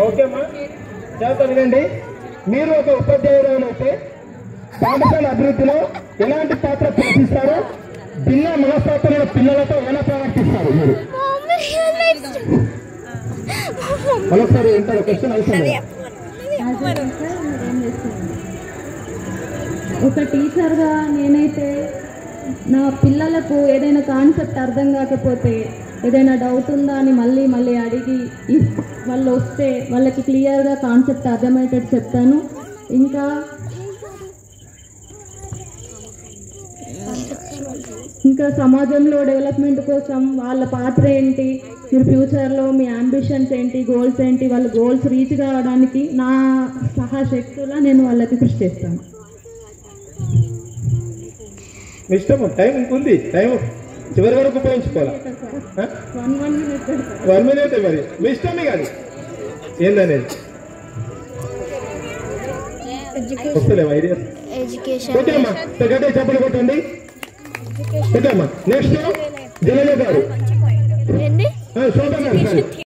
Okay అమ్మా, జాగ్రత్త వినండి. మీరు ఒక ఉపాధ్యాయురాలు అయితే పాఠశాల అభివృద్ధిలో ఎలాంటి పాత్ర పోషిస్తారు? భిన్న మనస్తత్వాల పిల్లలతో ఎలా ప్రవర్తిస్తారు మీరు? మరోసారి ఏంటారు క్వశ్చన్ అవుతుంది. ఒక టీచర్గా నేనైతే నా పిల్లలకు ఏదైనా కాన్సెప్ట్ అర్థం కాకపోతే ఏదైనా డౌట్ ఉందా అని మళ్ళీ మళ్ళీ అడిగి వాళ్ళు వస్తే వాళ్ళకి క్లియర్గా కాన్సెప్ట్ అర్థమయ్యేటట్టు చెప్తాను. ఇంకా సమాజంలో డెవలప్మెంట్ కోసం వాళ్ళ పాత్ర ఏంటి, మీరు ఫ్యూచర్లో మీ అంబిషన్స్ ఏంటి, గోల్స్ ఏంటి, వాళ్ళ గోల్స్ రీచ్ కావడానికి నా సహాశక్తులా నేను వాళ్ళకి కృషి చేస్తాను. మీ ఇష్టం, టైం ఇంకుంది, టైం చివరి వరకు ఉపయోగించుకోవాలి. 1 minute మరి మీ ఇష్టమే కాదు ఏందనేది వస్తలేమా ఐడియా? ఓకే అమ్మా, గట్టిగా చెప్పలు కొట్టండి. ఓకే అమ్మా, నెక్స్ట్ జలజ గారు, శోభ గారు.